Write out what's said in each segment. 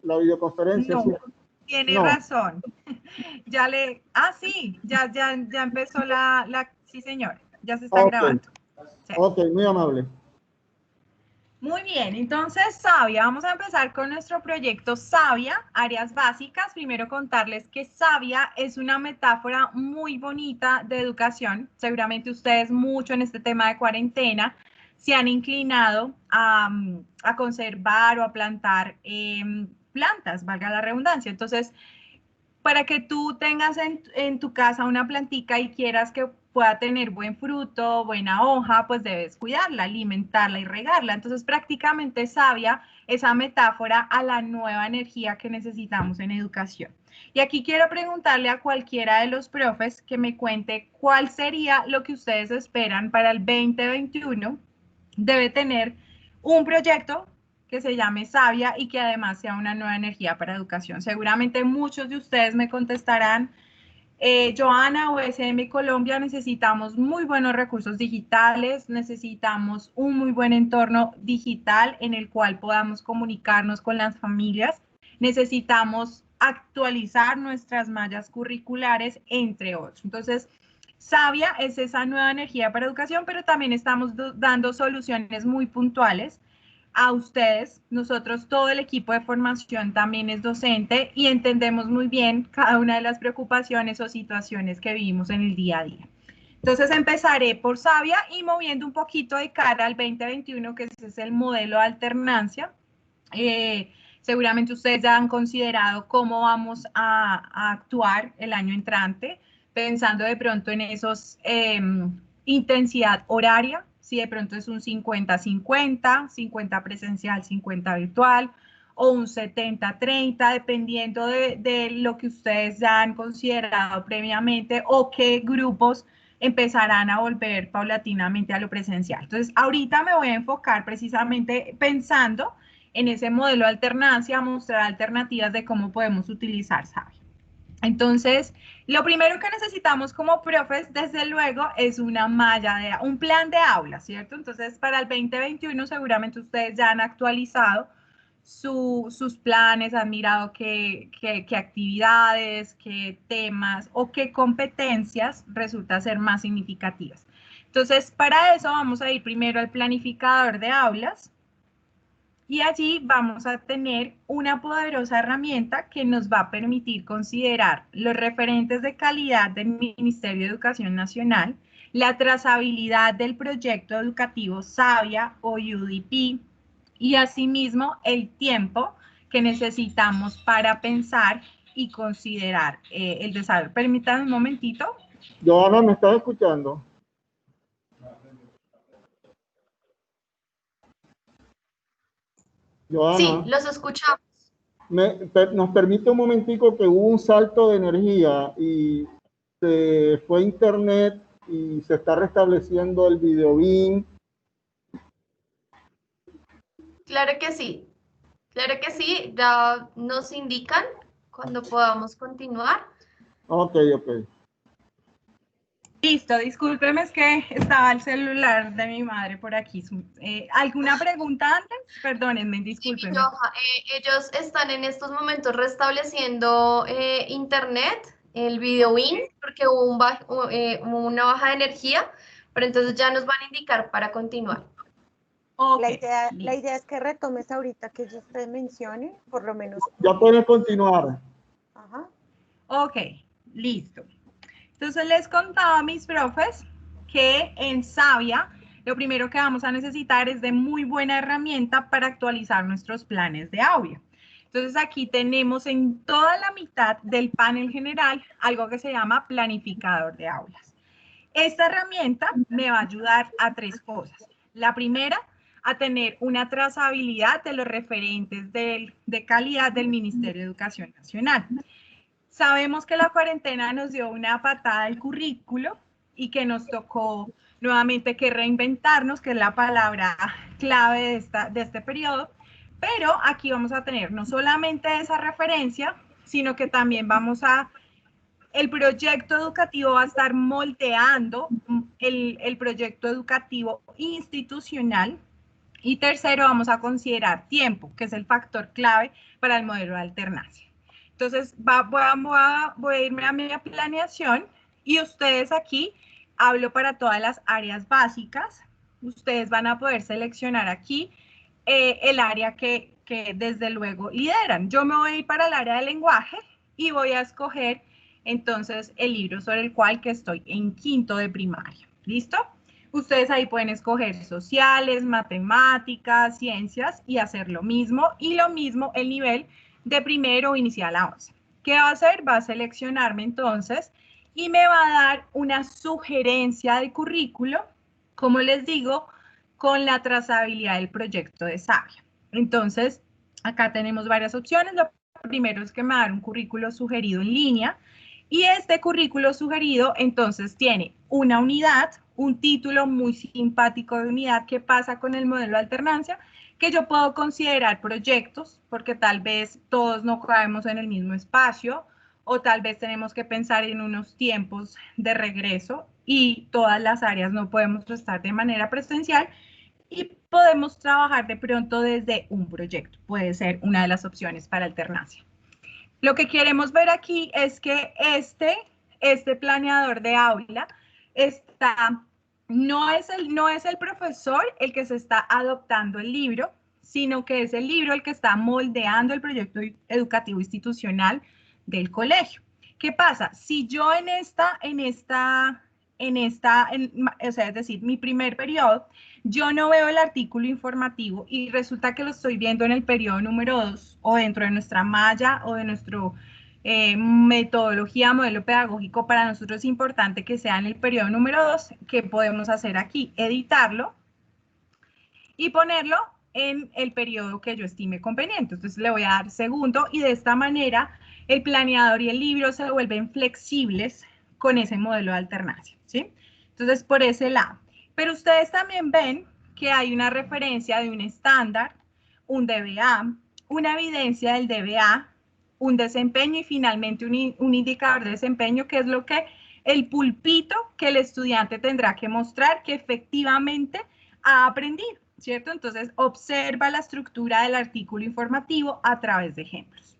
la videoconferencia. No, ¿sí? tiene No. razón. Sí, ya empezó sí señor, ya se está grabando. Sí. Ok, muy amable. Muy bien, entonces Sabia, vamos a empezar con nuestro proyecto Sabia, áreas básicas. Primero contarles que Sabia es una metáfora muy bonita de educación. Seguramente ustedes mucho en este tema de cuarentena se han inclinado a conservar o a plantar plantas, valga la redundancia. Entonces, para que tú tengas en tu casa una plantica y quieras que pueda tener buen fruto, buena hoja, pues debes cuidarla, alimentarla y regarla. Entonces, prácticamente Sabia esa metáfora a la nueva energía que necesitamos en educación. Y aquí quiero preguntarle a cualquiera de los profes que me cuente cuál sería lo que ustedes esperan para el 2021. Debe tener un proyecto que se llame Sabia y que además sea una nueva energía para educación. Seguramente muchos de ustedes me contestarán, Joana o SM Colombia, necesitamos muy buenos recursos digitales, necesitamos un muy buen entorno digital en el cual podamos comunicarnos con las familias, necesitamos actualizar nuestras mallas curriculares, entre otros. Entonces, Sabia es esa nueva energía para educación, pero también estamos dando soluciones muy puntuales a ustedes. Nosotros, todo el equipo de formación también es docente y entendemos muy bien cada una de las preocupaciones o situaciones que vivimos en el día a día. Entonces empezaré por Sabia y moviendo un poquito de cara al 2021, que ese es el modelo de alternancia. Seguramente ustedes ya han considerado cómo vamos a actuar el año entrante, pensando de pronto en esos intensidad horaria, si de pronto es un 50-50, 50 presencial, 50 virtual, o un 70-30, dependiendo de lo que ustedes ya han considerado previamente o qué grupos empezarán a volver paulatinamente a lo presencial. Entonces, ahorita me voy a enfocar precisamente pensando en ese modelo de alternancia, mostrar alternativas de cómo podemos utilizar Sabia. Entonces, lo primero que necesitamos como profes, desde luego, es una malla, un plan de aula, ¿cierto? Entonces, para el 2021 seguramente ustedes ya han actualizado sus planes, han mirado qué actividades, qué temas o qué competencias resulta ser más significativas. Entonces, para eso vamos a ir primero al planificador de aulas. Y allí vamos a tener una poderosa herramienta que nos va a permitir considerar los referentes de calidad del Ministerio de Educación Nacional, la trazabilidad del proyecto educativo Sabia o UDP y asimismo el tiempo que necesitamos para pensar y considerar el desarrollo. Permítanme un momentito. Joana, ¿me estás escuchando? Joana, sí, los escuchamos. nos permite un momentico que hubo un salto de energía y se fue a internet y se está restableciendo el video BIM. Claro que sí, ya nos indican cuando podamos continuar. Ok. Listo, discúlpeme, es que estaba el celular de mi madre por aquí. ¿Alguna pregunta antes? Perdónenme, discúlpenme. Sí, ellos están en estos momentos restableciendo internet, el video in, porque hubo una baja de energía, pero entonces ya nos van a indicar para continuar. Okay. La idea es que retomes ahorita que usted mencione, por lo menos. Ya puedes continuar. Ajá. Ok, listo. Entonces les contaba a mis profes que en Sabia lo primero que vamos a necesitar es de muy buena herramienta para actualizar nuestros planes de audio. Entonces aquí tenemos en toda la mitad del panel general algo que se llama planificador de aulas. Esta herramienta me va a ayudar a tres cosas. La primera, a tener una trazabilidad de los referentes de calidad del Ministerio de Educación Nacional. Sabemos que la cuarentena nos dio una patada al currículo y que nos tocó nuevamente que reinventarnos, que es la palabra clave de este periodo, pero aquí vamos a tener no solamente esa referencia, sino que también el proyecto educativo va a estar moldeando el proyecto educativo institucional Y tercero, vamos a considerar tiempo, que es el factor clave para el modelo de alternancia. Entonces, voy a irme a mi planeación y ustedes aquí, hablo para todas las áreas básicas. Ustedes van a poder seleccionar aquí el área que desde luego lideran. Yo me voy a ir para el área de lenguaje y voy a escoger entonces el libro sobre el cual que estoy en quinto de primaria. ¿Listo? Ustedes ahí pueden escoger sociales, matemáticas, ciencias y hacer lo mismo. Y lo mismo el nivel de primero inicial a 11. ¿Qué va a hacer? Va a seleccionarme entonces y me va a dar una sugerencia de currículo, como les digo, con la trazabilidad del proyecto de Sabia. Entonces, acá tenemos varias opciones. Lo primero es que me va a dar un currículo sugerido en línea. Y este currículo sugerido, entonces, tiene una unidad, un título muy simpático de unidad que pasa con el modelo de alternancia, que yo puedo considerar proyectos, porque tal vez todos no cabemos en el mismo espacio, o tal vez tenemos que pensar en unos tiempos de regreso y todas las áreas no podemos estar de manera presencial y podemos trabajar de pronto desde un proyecto. Puede ser una de las opciones para alternancia. Lo que queremos ver aquí es que este planeador de aula no es el profesor el que se está adoptando el libro, sino que es el libro el que está moldeando el proyecto educativo institucional del colegio. ¿Qué pasa? Si yo o sea, es decir, mi primer periodo, yo no veo el artículo informativo y resulta que lo estoy viendo en el periodo número 2 o dentro de nuestra malla o de nuestro metodología, modelo pedagógico, para nosotros es importante que sea en el periodo número 2. ¿Qué podemos hacer aquí? Editarlo y ponerlo en el periodo que yo estime conveniente. Entonces le voy a dar segundo y de esta manera el planeador y el libro se vuelven flexibles con ese modelo de alternancia, ¿sí? Entonces por ese lado. Pero ustedes también ven que hay una referencia de un estándar, un DBA, una evidencia del DBA, un desempeño y finalmente un indicador de desempeño, que es lo que el pulpito que el estudiante tendrá que mostrar que efectivamente ha aprendido, ¿cierto? Entonces, observa la estructura del artículo informativo a través de ejemplos.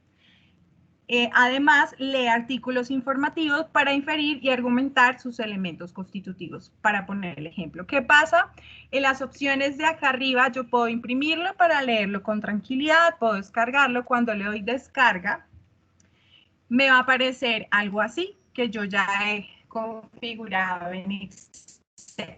Además, lee artículos informativos para inferir y argumentar sus elementos constitutivos. Para poner el ejemplo, ¿qué pasa? En las opciones de acá arriba yo puedo imprimirlo para leerlo con tranquilidad, puedo descargarlo. Cuando le doy descarga, me va a aparecer algo así, que yo ya he configurado en Excel.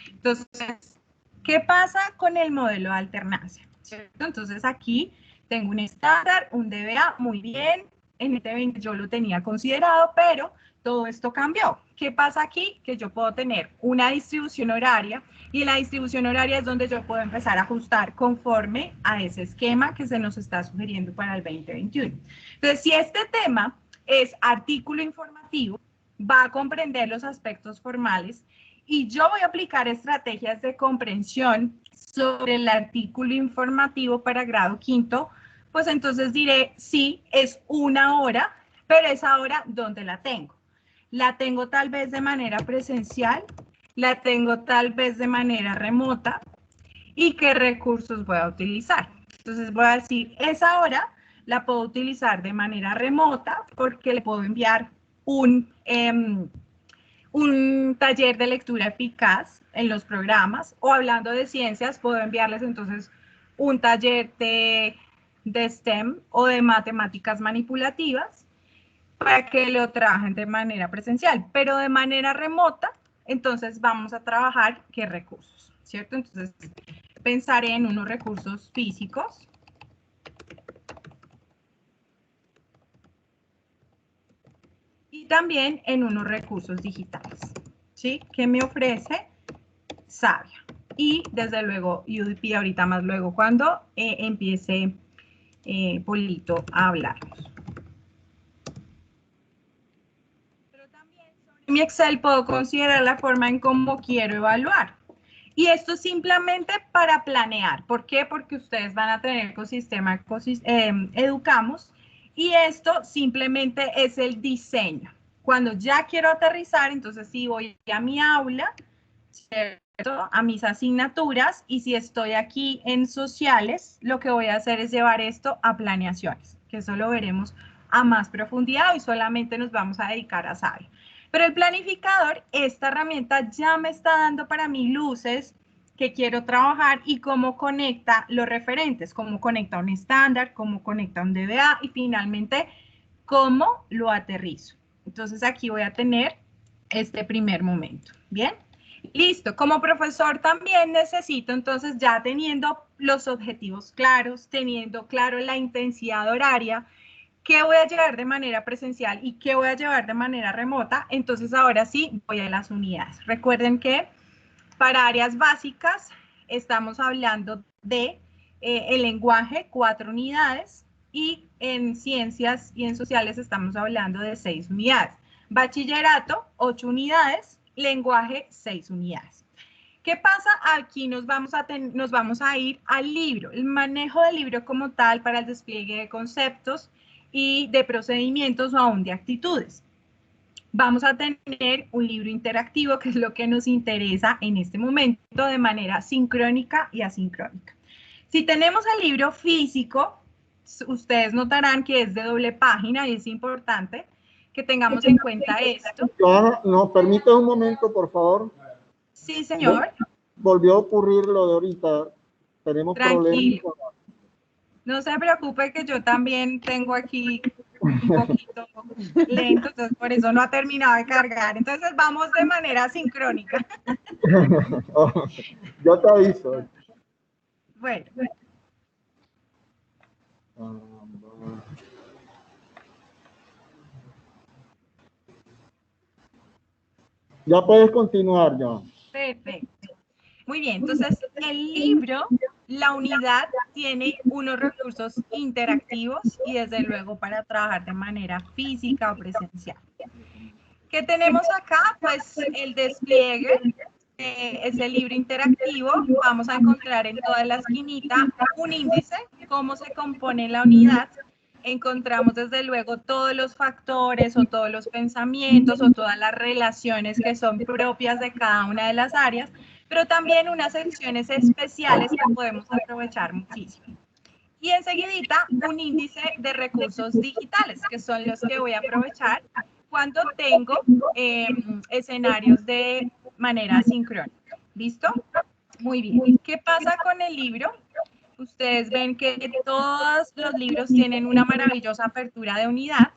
Entonces, ¿qué pasa con el modelo de alternancia? ¿Cierto? Entonces aquí tengo un estándar, un DBA, muy bien. En este 20 yo lo tenía considerado, pero todo esto cambió. ¿Qué pasa aquí? Que yo puedo tener una distribución horaria y en la distribución horaria es donde yo puedo empezar a ajustar conforme a ese esquema que se nos está sugiriendo para el 2021. Entonces, si este tema es artículo informativo, va a comprender los aspectos formales y yo voy a aplicar estrategias de comprensión sobre el artículo informativo para grado quinto, pues entonces diré, sí, es una hora, pero esa hora, ¿dónde la tengo? La tengo tal vez de manera presencial, la tengo tal vez de manera remota, y qué recursos voy a utilizar. Entonces voy a decir, esa hora la puedo utilizar de manera remota porque le puedo enviar un taller de lectura eficaz en los programas, o hablando de ciencias, puedo enviarles entonces un taller de STEM o de matemáticas manipulativas para que lo trabajen de manera presencial, pero de manera remota, entonces vamos a trabajar qué recursos, ¿cierto? Entonces pensaré en unos recursos físicos. Y también en unos recursos digitales, ¿sí? Que me ofrece Sabia. Y desde luego UDP ahorita más luego cuando empiece Polito a hablarnos. Pero también sobre mi Excel puedo considerar la forma en cómo quiero evaluar. Y esto simplemente para planear. ¿Por qué? Porque ustedes van a tener ecosistema Educamos y esto simplemente es el diseño. Cuando ya quiero aterrizar, entonces sí voy a mi aula, a mis asignaturas, y si estoy aquí en sociales, lo que voy a hacer es llevar esto a planeaciones, que eso lo veremos a más profundidad y solamente nos vamos a dedicar a Sabia. Pero el planificador, esta herramienta ya me está dando para mí luces que quiero trabajar y cómo conecta los referentes, cómo conecta un estándar, cómo conecta un DBA y finalmente cómo lo aterrizo. Entonces aquí voy a tener este primer momento. ¿Bien? Listo. Como profesor también necesito entonces, ya teniendo los objetivos claros, teniendo claro la intensidad horaria, qué voy a llevar de manera presencial y qué voy a llevar de manera remota, entonces ahora sí voy a las unidades. Recuerden que para áreas básicas estamos hablando de el lenguaje, 4 unidades, y en ciencias y en sociales estamos hablando de 6 unidades. Bachillerato, 8 unidades, lenguaje, 6 unidades. ¿Qué pasa? Aquí nos vamos a ir al libro, el manejo del libro como tal para el despliegue de conceptos y de procedimientos o aún de actitudes. Vamos a tener un libro interactivo, que es lo que nos interesa en este momento, de manera sincrónica y asincrónica. Si tenemos el libro físico, ustedes notarán que es de doble página y es importante que tengamos en cuenta esto. Johanna, ¿nos permite un momento, por favor? Sí, señor. Volvió a ocurrir lo de ahorita. Tenemos problemas. No se preocupe que yo también tengo aquí un poquito lento, entonces por eso no ha terminado de cargar. Entonces vamos de manera sincrónica. Yo te aviso. Bueno. Ya puedes continuar, John. Perfecto. Muy bien, entonces el libro, la unidad, tiene unos recursos interactivos y desde luego para trabajar de manera física o presencial. ¿Qué tenemos acá? Pues el despliegue, es el libro interactivo. Vamos a encontrar en toda la esquinita un índice, cómo se compone la unidad. Encontramos desde luego todos los factores o todos los pensamientos o todas las relaciones que son propias de cada una de las áreas, pero también unas secciones especiales que podemos aprovechar muchísimo. Y enseguidita un índice de recursos digitales, que son los que voy a aprovechar cuando tengo escenarios de manera sincrónica. ¿Listo? Muy bien. ¿Qué pasa con el libro? Ustedes ven que todos los libros tienen una maravillosa apertura de unidad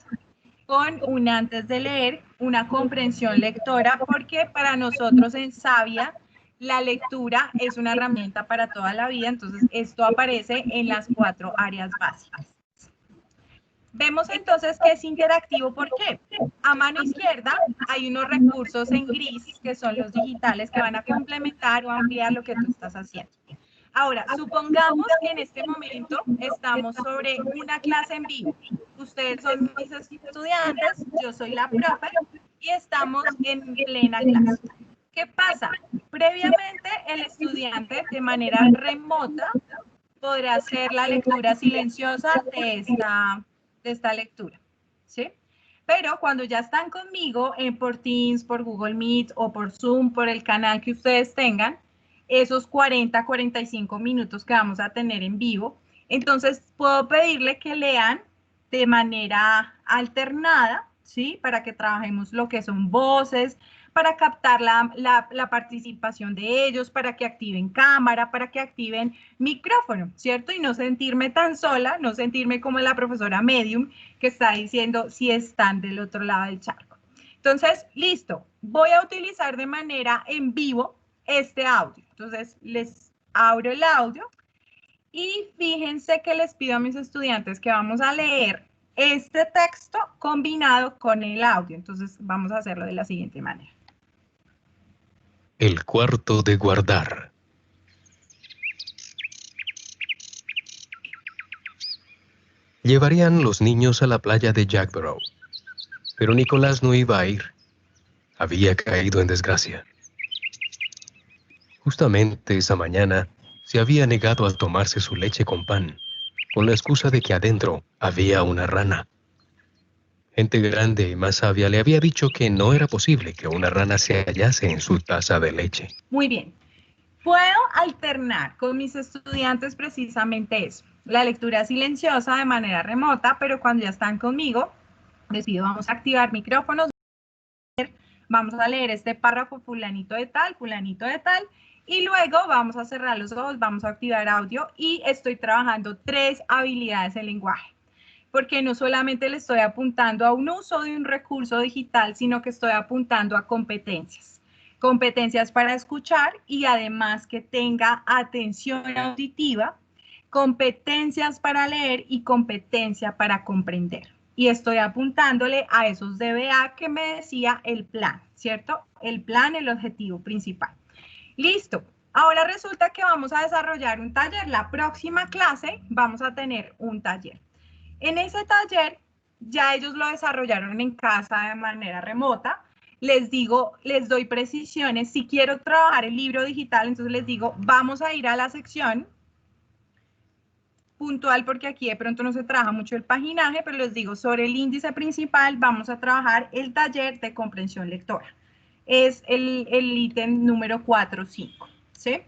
con un antes de leer, una comprensión lectora, porque para nosotros en Sabia la lectura es una herramienta para toda la vida, entonces esto aparece en las 4 áreas básicas. Vemos entonces que es interactivo, ¿por qué? A mano izquierda hay unos recursos en gris, que son los digitales, que van a complementar o ampliar lo que tú estás haciendo. Ahora, supongamos que en este momento estamos sobre una clase en vivo. Ustedes son mis estudiantes, yo soy la profe y estamos en plena clase. ¿Qué pasa? Previamente el estudiante de manera remota podrá hacer la lectura silenciosa de esta lectura, ¿sí? Pero cuando ya están conmigo por Teams, por Google Meet o por Zoom, por el canal que ustedes tengan, esos 40, 45 minutos que vamos a tener en vivo, entonces puedo pedirle que lean de manera alternada, ¿sí? Para que trabajemos lo que son voces, para captar la participación de ellos, para que activen cámara, para que activen micrófono, ¿cierto? Y no sentirme tan sola, no sentirme como la profesora medium que está diciendo si están del otro lado del charco. Entonces, listo, voy a utilizar de manera en vivo este audio. Entonces, les abro el audio y fíjense que les pido a mis estudiantes que vamos a leer este texto combinado con el audio. Entonces, vamos a hacerlo de la siguiente manera. El cuarto de guardar. Llevarían los niños a la playa de Jackborough, pero Nicolás no iba a ir. Había caído en desgracia. Justamente esa mañana se había negado a tomarse su leche con pan, con la excusa de que adentro había una rana. Gente grande y más sabia le había dicho que no era posible que una rana se hallase en su taza de leche. Muy bien. Puedo alternar con mis estudiantes precisamente eso, la lectura silenciosa de manera remota, pero cuando ya están conmigo, les pido, vamos a activar micrófonos, vamos a leer este párrafo fulanito de tal, y luego vamos a cerrar los ojos, vamos a activar audio y estoy trabajando 3 habilidades del lenguaje. Porque no solamente le estoy apuntando a un uso de un recurso digital, sino que estoy apuntando a competencias. Competencias para escuchar y además que tenga atención auditiva, competencias para leer y competencia para comprender. Y estoy apuntándole a esos DBA que me decía el plan, ¿cierto? El plan, el objetivo principal. Listo. Ahora resulta que vamos a desarrollar un taller. La próxima clase vamos a tener un taller. En ese taller, ya ellos lo desarrollaron en casa de manera remota. Les digo, les doy precisiones. Si quiero trabajar el libro digital, entonces les digo, vamos a ir a la sección puntual, porque aquí de pronto no se trabaja mucho el paginaje, pero les digo, sobre el índice principal vamos a trabajar el taller de comprensión lectora. Es el ítem número 4 o 5, ¿sí?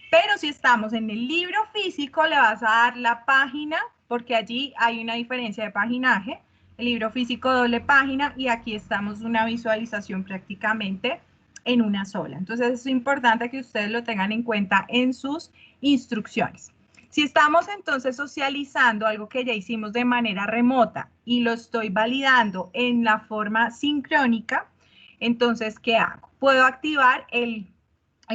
Pero si estamos en el libro físico, le vas a dar la página, porque allí hay una diferencia de paginaje. El libro físico doble página y aquí estamos una visualización prácticamente en una sola. Entonces es importante que ustedes lo tengan en cuenta en sus instrucciones. Si estamos entonces socializando algo que ya hicimos de manera remota y lo estoy validando en la forma sincrónica, entonces, ¿qué hago? Puedo activar el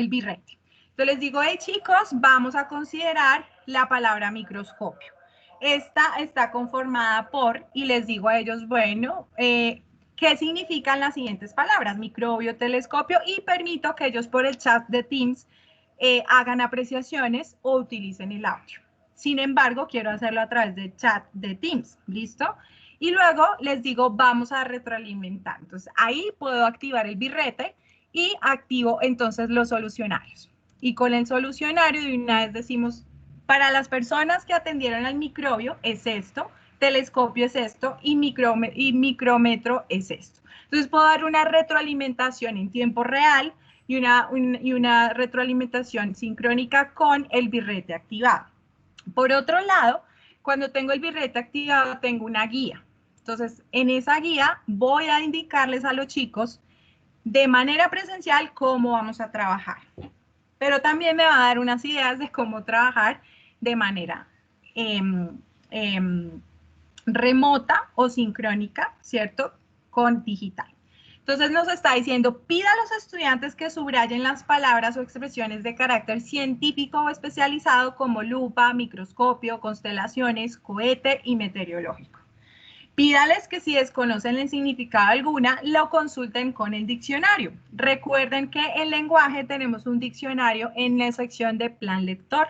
birrete. Entonces les digo, hey chicos, vamos a considerar la palabra microscopio. Esta está conformada por, y les digo a ellos, bueno, ¿qué significan las siguientes palabras? Microbio, telescopio, y permito que ellos por el chat de Teams hagan apreciaciones o utilicen el audio. Sin embargo, quiero hacerlo a través del chat de Teams, ¿listo? Y luego les digo, vamos a retroalimentar. Entonces, ahí puedo activar el birrete y activo entonces los solucionarios. Y con el solucionario de una vez decimos, para las personas que atendieron al microbio es esto, telescopio es esto y micrómetro es esto. Entonces, puedo dar una retroalimentación en tiempo real y una retroalimentación sincrónica con el birrete activado. Por otro lado, cuando tengo el birrete activado, tengo una guía. Entonces, en esa guía voy a indicarles a los chicos de manera presencial cómo vamos a trabajar. Pero también me va a dar unas ideas de cómo trabajar de manera remota o sincrónica, ¿cierto? Con digital. Entonces nos está diciendo, pida a los estudiantes que subrayen las palabras o expresiones de carácter científico o especializado como lupa, microscopio, constelaciones, cohete y meteorológico. Pídales que si desconocen el significado alguna, lo consulten con el diccionario. Recuerden que en lenguaje tenemos un diccionario en la sección de plan lector.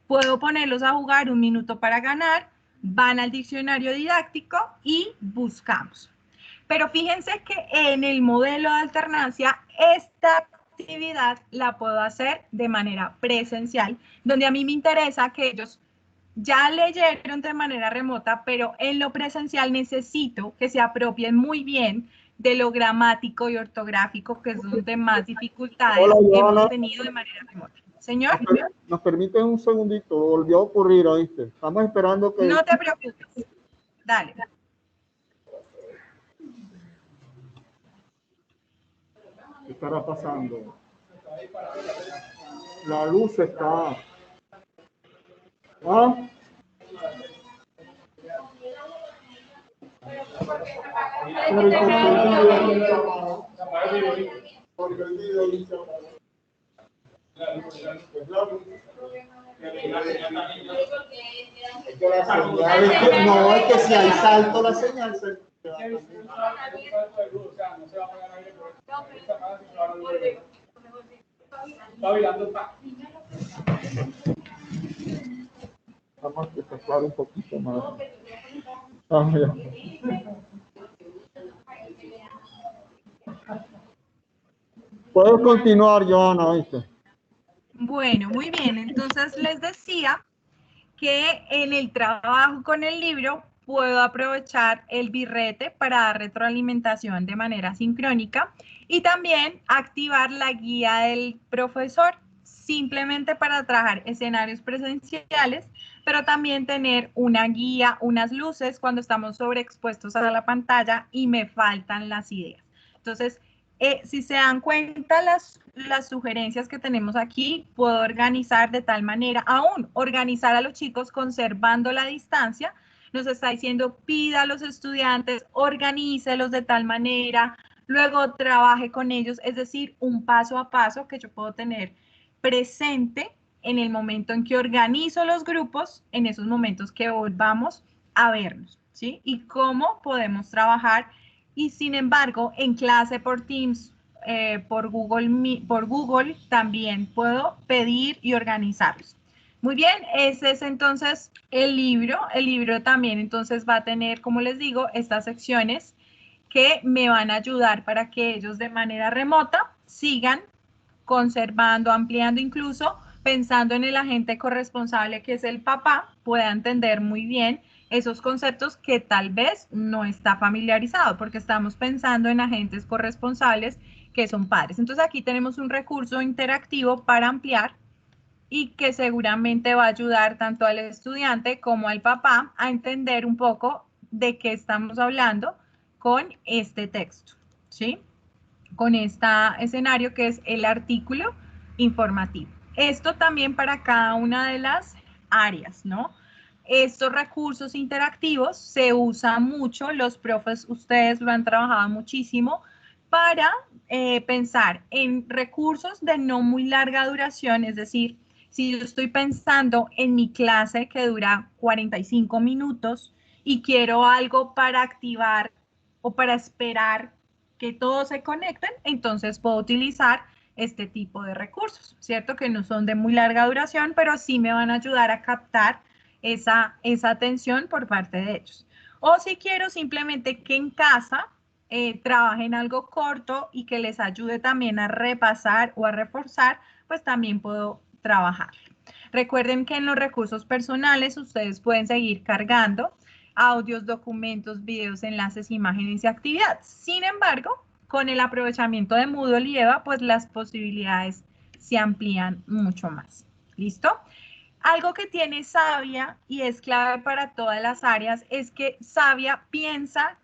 Puedo ponerlos a jugar 1 minuto para ganar, van al diccionario didáctico y buscamos. Pero fíjense que en el modelo de alternancia, esta actividad la puedo hacer de manera presencial, donde a mí me interesa que ellos ya leyeron de manera remota, pero en lo presencial necesito que se apropien muy bien de lo gramático y ortográfico, que es donde más dificultades hemos tenido de manera remota. Señor. ¿Nos permite un segundito? Volvió a ocurrir, ¿oíste? Estamos esperando que... No te preocupes. Dale. ¿Qué estará pasando? La luz está... ¿Ah? No, es que si hay salto la señal se... Vamos a efectuar un poquito más. Puedo continuar, Joana, ¿viste? Bueno, muy bien. Entonces les decía que en el trabajo con el libro puedo aprovechar el birrete para dar retroalimentación de manera sincrónica y también activar la guía del profesor. simplemente para trabajar escenarios presenciales, pero también tener una guía, unas luces cuando estamos sobreexpuestos a la pantalla y me faltan las ideas. Entonces, si se dan cuenta las sugerencias que tenemos aquí, puedo organizar de tal manera, aún organizar a los chicos conservando la distancia. Nos está diciendo, pida a los estudiantes, organícelos de tal manera, luego trabaje con ellos, es decir, un paso a paso que yo puedo tener presente en el momento en que organizo los grupos, en esos momentos que volvamos a vernos, ¿sí? Y cómo podemos trabajar. Y sin embargo, en clase por Teams, por Google también puedo pedir y organizarlos. Muy bien, ese es entonces el libro. El libro también entonces va a tener, como les digo, estas secciones que me van a ayudar para que ellos de manera remota sigan conservando, ampliando, incluso pensando en el agente corresponsable que es el papá, pueda entender muy bien esos conceptos que tal vez no está familiarizado, porque estamos pensando en agentes corresponsables que son padres. Entonces aquí tenemos un recurso interactivo para ampliar y que seguramente va a ayudar tanto al estudiante como al papá a entender un poco de qué estamos hablando con este texto, ¿sí? Con este escenario que es el artículo informativo. Esto también para cada una de las áreas, ¿no? Estos recursos interactivos se usan mucho, los profes, ustedes lo han trabajado muchísimo para pensar en recursos de no muy larga duración, es decir, si yo estoy pensando en mi clase que dura 45 minutos y quiero algo para activar o para esperar que todos se conecten, entonces puedo utilizar este tipo de recursos, ¿cierto? Que no son de muy larga duración, pero sí me van a ayudar a captar esa atención por parte de ellos. O si quiero simplemente que en casa trabajen algo corto y que les ayude también a repasar o a reforzar, pues también puedo trabajar. Recuerden que en los recursos personales ustedes pueden seguir cargando audios, documentos, videos, enlaces, imágenes y actividades. Sin embargo, con el aprovechamiento de Moodle y EVA, pues las posibilidades se amplían mucho más. ¿Listo? Algo que tiene Savia y es clave para todas las áreas es que Savia piensa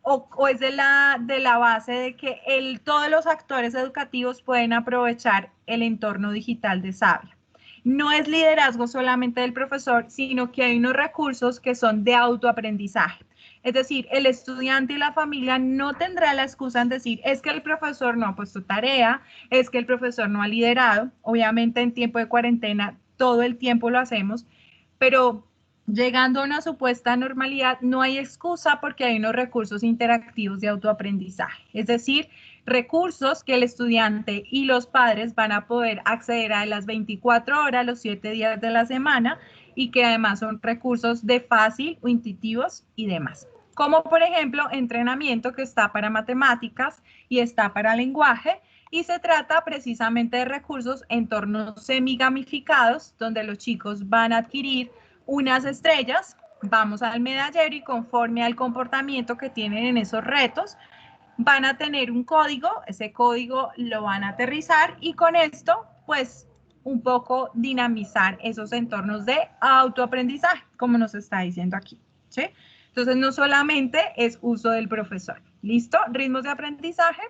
o es de la base de que todos los actores educativos pueden aprovechar el entorno digital de Savia. No es liderazgo solamente del profesor, sino que hay unos recursos que son de autoaprendizaje. Es decir, el estudiante y la familia no tendrá la excusa en decir, es que el profesor no ha puesto tarea, es que el profesor no ha liderado. Obviamente en tiempo de cuarentena todo el tiempo lo hacemos, pero llegando a una supuesta normalidad no hay excusa porque hay unos recursos interactivos de autoaprendizaje. Es decir, recursos que el estudiante y los padres van a poder acceder a las 24 horas, los 7 días de la semana y que además son recursos de fácil o intuitivos y demás. Como por ejemplo, entrenamiento que está para matemáticas y está para lenguaje y se trata precisamente de recursos en entornos semigamificados donde los chicos van a adquirir unas estrellas, vamos al medallero y conforme al comportamiento que tienen en esos retos, van a tener un código, ese código lo van a aterrizar y con esto, pues, un poco dinamizar esos entornos de autoaprendizaje, como nos está diciendo aquí, ¿sí? Entonces, no solamente es uso del profesor. ¿Listo? Ritmos de aprendizaje.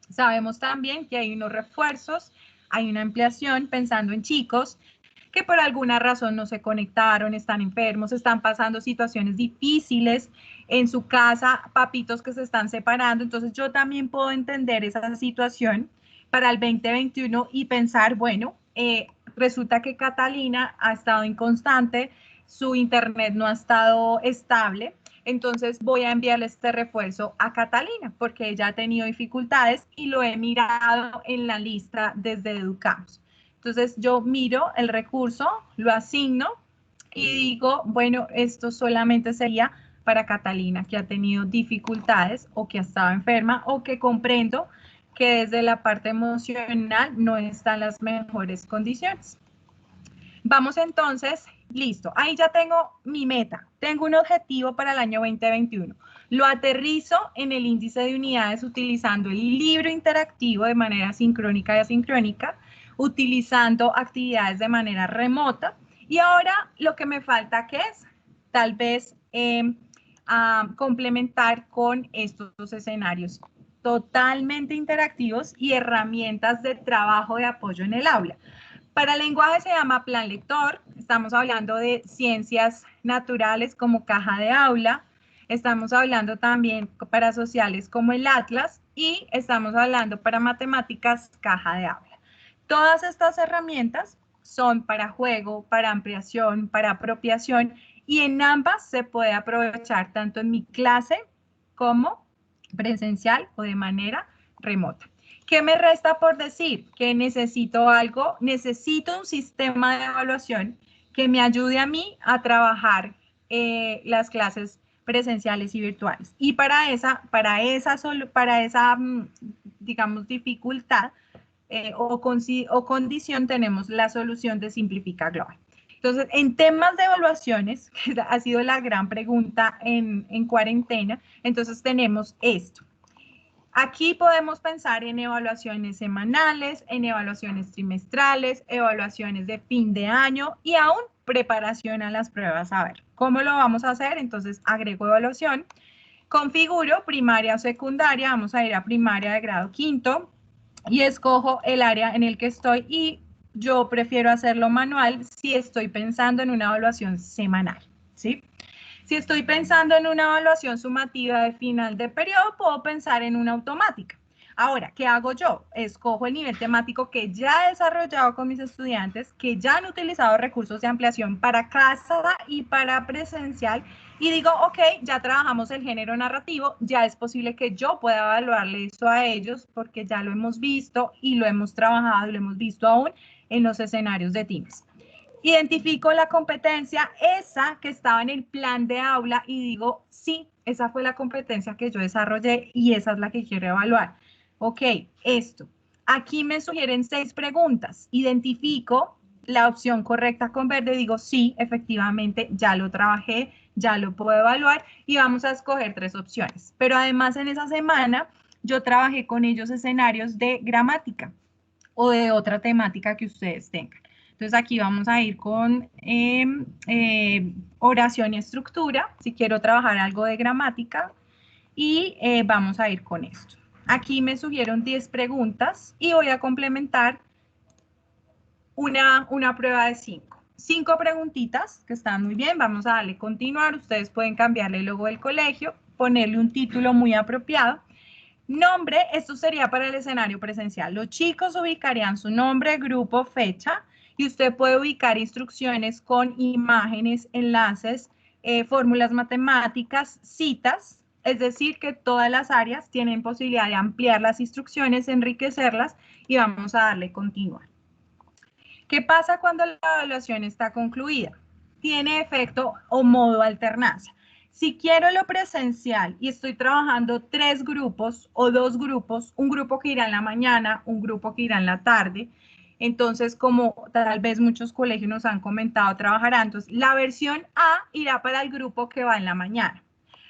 Sabemos también que hay unos refuerzos, hay una ampliación pensando en chicos que por alguna razón no se conectaron, están enfermos, están pasando situaciones difíciles en su casa, papitos que se están separando. Entonces yo también puedo entender esa situación para el 2021 y pensar, bueno, resulta que Catalina ha estado inconstante, su internet no ha estado estable, entonces voy a enviarle este refuerzo a Catalina porque ella ha tenido dificultades y lo he mirado en la lista desde Educamos. Entonces yo miro el recurso, lo asigno y digo, bueno, esto solamente sería para Catalina que ha tenido dificultades o que ha estado enferma o que comprendo que desde la parte emocional no está en las mejores condiciones. Vamos entonces, listo, ahí ya tengo mi meta, tengo un objetivo para el año 2021. Lo aterrizo en el índice de unidades utilizando el libro interactivo de manera sincrónica y asincrónica, utilizando actividades de manera remota. Y ahora lo que me falta, ¿qué es? Tal vez complementar con estos escenarios totalmente interactivos y herramientas de trabajo de apoyo en el aula. Para lenguaje se llama plan lector, estamos hablando de ciencias naturales como caja de aula, estamos hablando también para sociales como el Atlas y estamos hablando para matemáticas caja de aula. Todas estas herramientas son para juego, para ampliación, para apropiación y en ambas se puede aprovechar tanto en mi clase como presencial o de manera remota. ¿Qué me resta por decir? Que necesito algo, necesito un sistema de evaluación que me ayude a mí a trabajar las clases presenciales y virtuales. Y para esa digamos, dificultad o condición tenemos la solución de Simplifica Global. Entonces, en temas de evaluaciones, que ha sido la gran pregunta en cuarentena, entonces tenemos esto. Aquí podemos pensar en evaluaciones semanales, en evaluaciones trimestrales, evaluaciones de fin de año y aún preparación a las pruebas. A ver, ¿cómo lo vamos a hacer? Entonces, agrego evaluación, configuro primaria o secundaria, vamos a ir a primaria de grado quinto y escojo el área en el que estoy y yo prefiero hacerlo manual si estoy pensando en una evaluación semanal, ¿sí? Si estoy pensando en una evaluación sumativa de final de periodo, puedo pensar en una automática. Ahora, ¿qué hago yo? Escojo el nivel temático que ya he desarrollado con mis estudiantes, que ya han utilizado recursos de ampliación para casa y para presencial, y digo, ok, ya trabajamos el género narrativo, ya es posible que yo pueda evaluarle eso a ellos, porque ya lo hemos visto y lo hemos trabajado y lo hemos visto aún en los escenarios de Teams. Identifico la competencia, esa que estaba en el plan de aula y digo, sí, esa fue la competencia que yo desarrollé y esa es la que quiero evaluar. Ok, esto. Aquí me sugieren 6 preguntas. Identifico la opción correcta con verde, digo, sí, efectivamente, ya lo trabajé, ya lo puedo evaluar y vamos a escoger 3 opciones. Pero además en esa semana yo trabajé con ellos escenarios de gramática o de otra temática que ustedes tengan. Entonces aquí vamos a ir con oración y estructura, si quiero trabajar algo de gramática, y vamos a ir con esto. Aquí me sugieron 10 preguntas y voy a complementar una prueba de 5. 5 preguntitas que están muy bien, vamos a darle continuar, ustedes pueden cambiarle el logo del colegio, ponerle un título muy apropiado. Nombre, esto sería para el escenario presencial. Los chicos ubicarían su nombre, grupo, fecha, y usted puede ubicar instrucciones con imágenes, enlaces, fórmulas matemáticas, citas, es decir, que todas las áreas tienen posibilidad de ampliar las instrucciones, enriquecerlas, y vamos a darle continuar. ¿Qué pasa cuando la evaluación está concluida? Tiene efecto o modo alternancia. Si quiero lo presencial y estoy trabajando 3 grupos o 2 grupos, un grupo que irá en la mañana, un grupo que irá en la tarde, entonces como tal vez muchos colegios nos han comentado, trabajarán, entonces la versión A irá para el grupo que va en la mañana,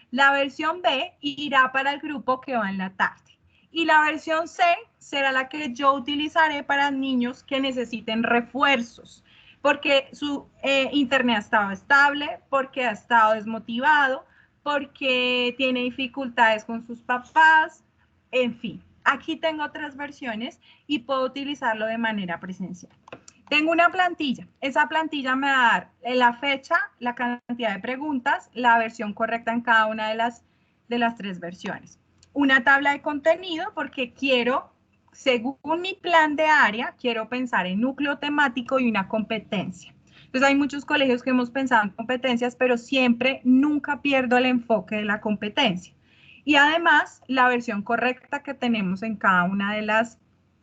la versión B irá para el grupo que va en la tarde y la versión C será la que yo utilizaré para niños que necesiten refuerzos, porque su internet ha estado estable, porque ha estado desmotivado, porque tiene dificultades con sus papás, en fin. Aquí tengo 3 versiones y puedo utilizarlo de manera presencial. Tengo una plantilla. Esa plantilla me va a dar la fecha, la cantidad de preguntas, la versión correcta en cada una de las 3 versiones. Una tabla de contenido porque quiero, según mi plan de área, quiero pensar en núcleo temático y una competencia. Entonces hay muchos colegios que hemos pensado en competencias, pero siempre, nunca pierdo el enfoque de la competencia. Y además, la versión correcta que tenemos en cada una de las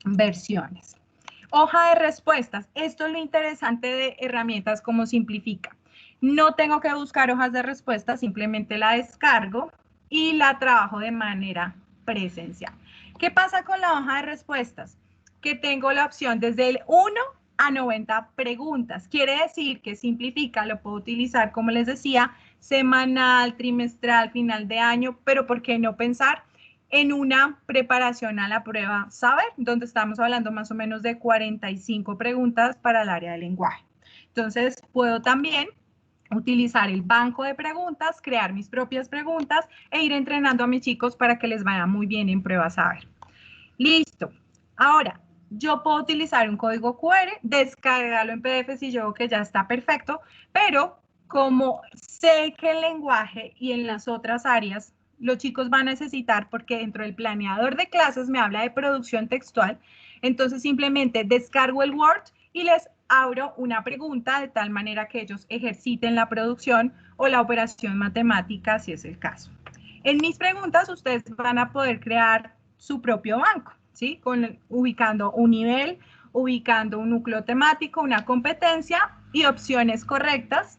versiones. Hoja de respuestas. Esto es lo interesante de herramientas como Simplifica. No tengo que buscar hojas de respuesta, simplemente la descargo y la trabajo de manera presencial. ¿Qué pasa con la hoja de respuestas? Que tengo la opción desde el 1 a 90 preguntas. Quiere decir que Simplifica lo puedo utilizar, como les decía, semanal, trimestral, final de año, pero ¿por qué no pensar en una preparación a la prueba Saber, donde estamos hablando más o menos de 45 preguntas para el área de lenguaje. Entonces, puedo también utilizar el banco de preguntas, crear mis propias preguntas e ir entrenando a mis chicos para que les vaya muy bien en prueba Saber. Listo. Ahora, yo puedo utilizar un código QR, descargarlo en PDF si yo veo que ya está perfecto, pero como sé que el lenguaje y en las otras áreas los chicos van a necesitar, porque dentro del planeador de clases me habla de producción textual, entonces simplemente descargo el Word y les abro una pregunta de tal manera que ellos ejerciten la producción o la operación matemática si es el caso. En mis preguntas ustedes van a poder crear su propio banco, ¿sí? Ubicando un nivel, ubicando un núcleo temático, una competencia y opciones correctas.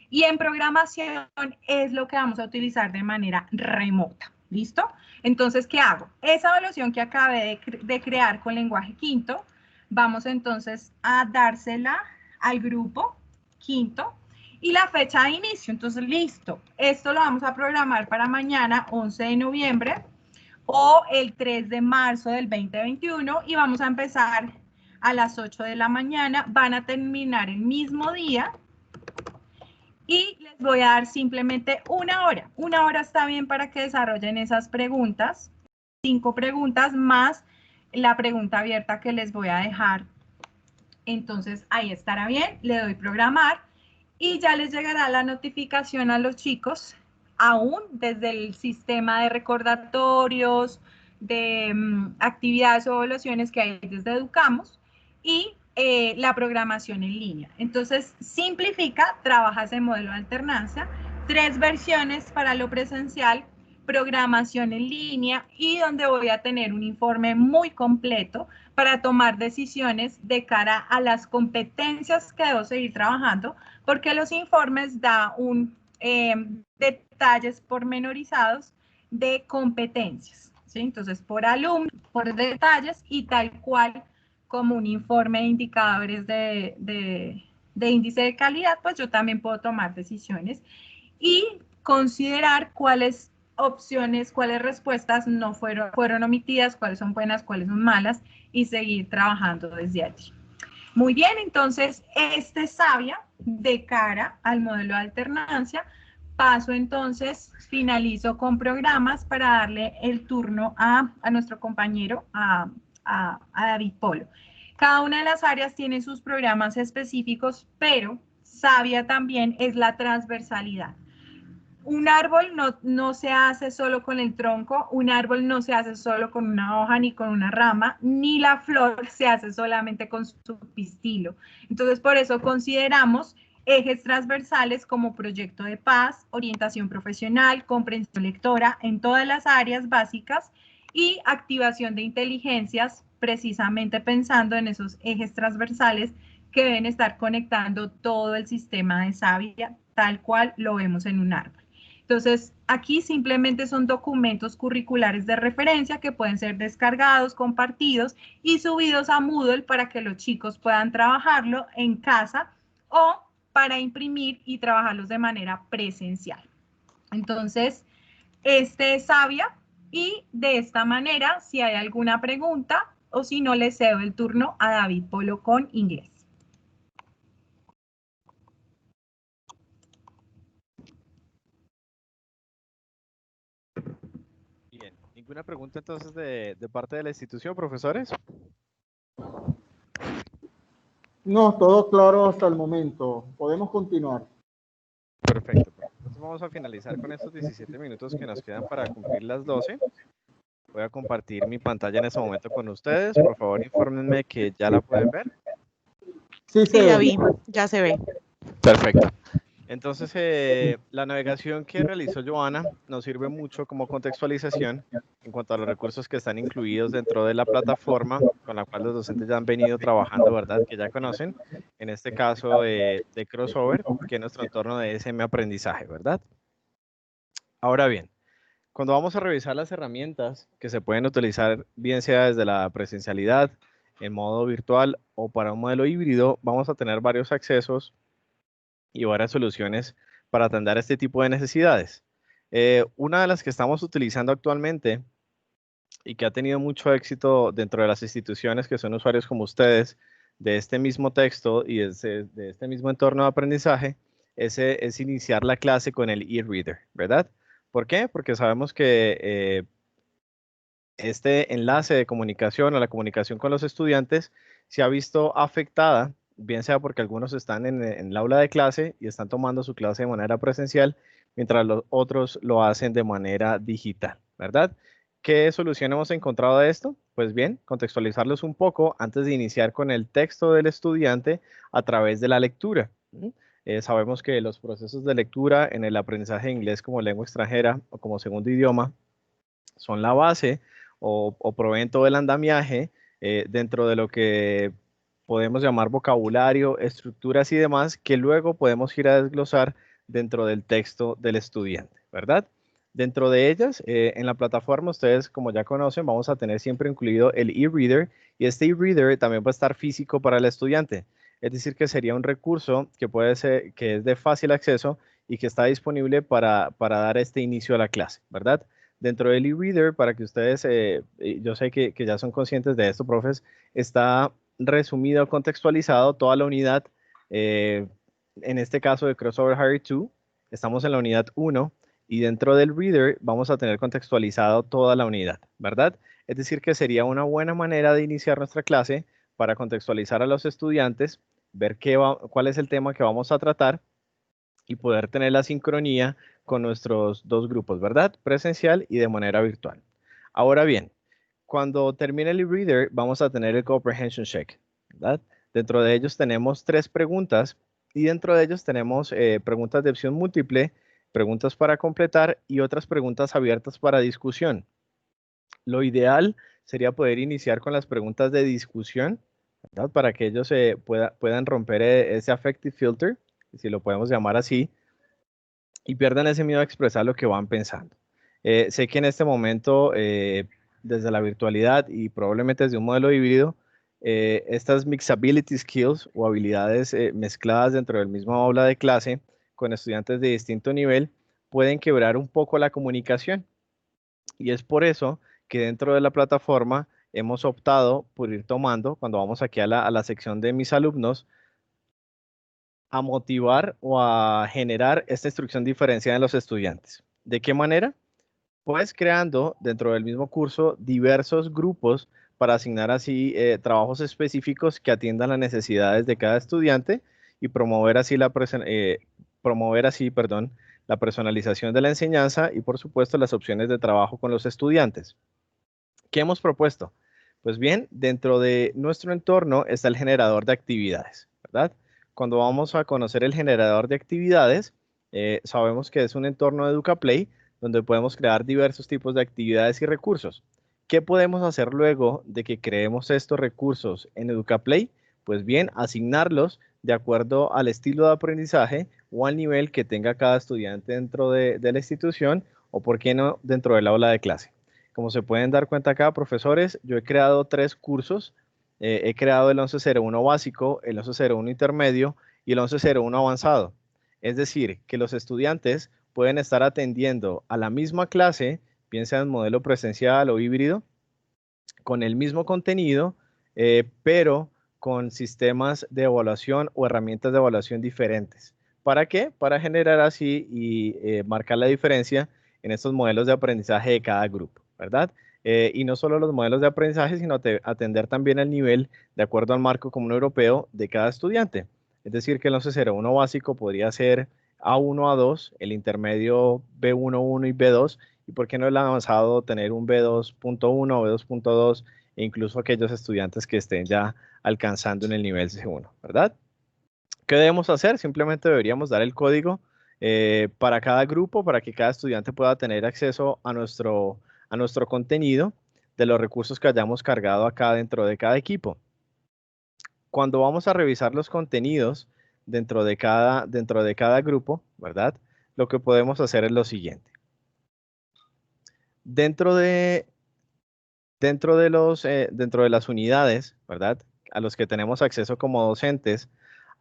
Y en programación es lo que vamos a utilizar de manera remota, ¿listo? Entonces, ¿qué hago? Esa evaluación que acabé de crear con lenguaje quinto, vamos entonces a dársela al grupo quinto y la fecha de inicio. Entonces, listo, esto lo vamos a programar para mañana, 11 de noviembre, o el 3 de marzo del 2021 y vamos a empezar a las 8 de la mañana. Van a terminar el mismo día y les voy a dar simplemente una hora. Una hora está bien para que desarrollen esas preguntas. 5 preguntas más la pregunta abierta que les voy a dejar. Entonces ahí estará bien. Le doy programar y ya les llegará la notificación a los chicos aún desde el sistema de recordatorios, de actividades o evaluaciones que hay desde Educamos y la programación en línea. Entonces, simplifica, trabajas en modelo de alternancia, 3 versiones para lo presencial, programación en línea y donde voy a tener un informe muy completo para tomar decisiones de cara a las competencias que debo seguir trabajando, porque los informes da detalles pormenorizados de competencias, ¿sí? Entonces, por alumno, por detalles y tal cual como un informe de indicadores de índice de calidad, pues yo también puedo tomar decisiones y considerar cuáles opciones, cuáles respuestas no fueron omitidas, cuáles son buenas, cuáles son malas y seguir trabajando desde allí. Muy bien, entonces, este es Sabia de cara al modelo de alternancia. Paso entonces, finalizo con programas para darle el turno a nuestro compañero, a David Polo. Cada una de las áreas tiene sus programas específicos, pero Sabia también es la transversalidad. Un árbol no se hace solo con el tronco, un árbol no se hace solo con una hoja ni con una rama, ni la flor se hace solamente con su pistilo. Entonces, por eso consideramos ejes transversales como proyecto de paz, orientación profesional, comprensión lectora en todas las áreas básicas y activación de inteligencias, precisamente pensando en esos ejes transversales que deben estar conectando todo el sistema de Sabia, tal cual lo vemos en un árbol. Entonces, aquí simplemente son documentos curriculares de referencia que pueden ser descargados, compartidos y subidos a Moodle para que los chicos puedan trabajarlo en casa o para imprimir y trabajarlos de manera presencial. Entonces, este es Sabia y de esta manera, si hay alguna pregunta o si no, le cedo el turno a David Polo con inglés. Bien, ¿ninguna pregunta entonces de parte de la institución, profesores? No, todo claro hasta el momento. Podemos continuar. Perfecto. Entonces vamos a finalizar con estos 17 minutos que nos quedan para cumplir las 12. Voy a compartir mi pantalla en ese momento con ustedes. Por favor, infórmenme que ya la pueden ver. Sí, Sí, ya vi, ya se ve. Perfecto. Entonces, la navegación que realizó Joana nos sirve mucho como contextualización en cuanto a los recursos que están incluidos dentro de la plataforma con la cual los docentes ya han venido trabajando, ¿verdad? Que ya conocen, en este caso de Crossover, que es nuestro entorno de SM aprendizaje, ¿verdad? Ahora bien, cuando vamos a revisar las herramientas que se pueden utilizar, bien sea desde la presencialidad, en modo virtual o para un modelo híbrido, vamos a tener varios accesos y varias soluciones para atender este tipo de necesidades. Una de las que estamos utilizando actualmente y que ha tenido mucho éxito dentro de las instituciones que son usuarios como ustedes de este mismo texto y de este mismo entorno de aprendizaje, es iniciar la clase con el e-reader, ¿verdad? ¿Por qué? Porque sabemos que este enlace de comunicación o la comunicación con los estudiantes se ha visto afectada, bien sea porque algunos están en el aula de clase y están tomando su clase de manera presencial, mientras los otros lo hacen de manera digital, ¿verdad? ¿Qué solución hemos encontrado a esto? Pues bien, contextualizarlos un poco antes de iniciar con el texto del estudiante a través de la lectura. Sabemos que los procesos de lectura en el aprendizaje de inglés como lengua extranjera o como segundo idioma son la base o proveen todo el andamiaje dentro de lo que podemos llamar vocabulario, estructuras y demás, que luego podemos ir a desglosar dentro del texto del estudiante, ¿verdad? Dentro de ellas, en la plataforma, ustedes como ya conocen, vamos a tener siempre incluido el e-reader y este e-reader también va a estar físico para el estudiante. Es decir, que sería un recurso que puede ser, que es de fácil acceso y que está disponible para dar este inicio a la clase, ¿verdad? Dentro del e-reader, para que ustedes, yo sé que ya son conscientes de esto, profes, está resumido, contextualizado toda la unidad, en este caso de Crossover Higher 2, estamos en la unidad 1 y dentro del reader vamos a tener contextualizado toda la unidad, ¿verdad? Es decir, que sería una buena manera de iniciar nuestra clase para contextualizar a los estudiantes, ver cuál es el tema que vamos a tratar y poder tener la sincronía con nuestros dos grupos, ¿verdad? Presencial y de manera virtual. Ahora bien, cuando termine el e-reader, vamos a tener el comprehension check, ¿verdad? Dentro de ellos tenemos 3 preguntas y dentro de ellos tenemos preguntas de opción múltiple, preguntas para completar y otras preguntas abiertas para discusión. Lo ideal sería poder iniciar con las preguntas de discusión, ¿verdad? Para que ellos puedan romper ese affective filter, si lo podemos llamar así, y pierdan ese miedo a expresar lo que van pensando. Sé que en este momento, desde la virtualidad y probablemente desde un modelo híbrido, estas mixability skills o habilidades mezcladas dentro del mismo aula de clase con estudiantes de distinto nivel pueden quebrar un poco la comunicación. Y es por eso que dentro de la plataforma hemos optado por ir tomando, cuando vamos aquí a la sección de mis alumnos, a motivar o a generar esta instrucción diferenciada en los estudiantes. ¿De qué manera? Pues creando dentro del mismo curso diversos grupos para asignar así trabajos específicos que atiendan las necesidades de cada estudiante y promover así la personalización de la enseñanza y por supuesto las opciones de trabajo con los estudiantes. ¿Qué hemos propuesto? Pues bien, dentro de nuestro entorno está el generador de actividades, ¿verdad? Cuando vamos a conocer el generador de actividades, sabemos que es un entorno de EducaPlay donde podemos crear diversos tipos de actividades y recursos. ¿Qué podemos hacer luego de que creemos estos recursos en EducaPlay? Pues bien, asignarlos de acuerdo al estilo de aprendizaje o al nivel que tenga cada estudiante dentro de la institución o, por qué no, dentro del aula de clase. Como se pueden dar cuenta acá, profesores, yo he creado 3 cursos. He creado el 1101 básico, el 1101 intermedio y el 1101 avanzado. Es decir, que los estudiantes pueden estar atendiendo a la misma clase, bien sea en modelo presencial o híbrido, con el mismo contenido, pero con sistemas de evaluación o herramientas de evaluación diferentes. ¿Para qué? Para generar así y marcar la diferencia en estos modelos de aprendizaje de cada grupo, ¿verdad? Y no solo los modelos de aprendizaje, sino atender también el nivel de acuerdo al marco común europeo de cada estudiante. Es decir, que el 1101 básico podría ser A1, A2, el intermedio B1, y B2, y por qué no el avanzado tener un B2.1 o B2.2 e incluso aquellos estudiantes que estén ya alcanzando en el nivel C1, ¿verdad? ¿Qué debemos hacer? Simplemente deberíamos dar el código para cada grupo, para que cada estudiante pueda tener acceso a nuestro contenido de los recursos que hayamos cargado acá dentro de cada equipo. Cuando vamos a revisar los contenidos dentro de cada grupo, ¿verdad? Lo que podemos hacer es lo siguiente. Dentro de las unidades, ¿verdad? A los que tenemos acceso como docentes,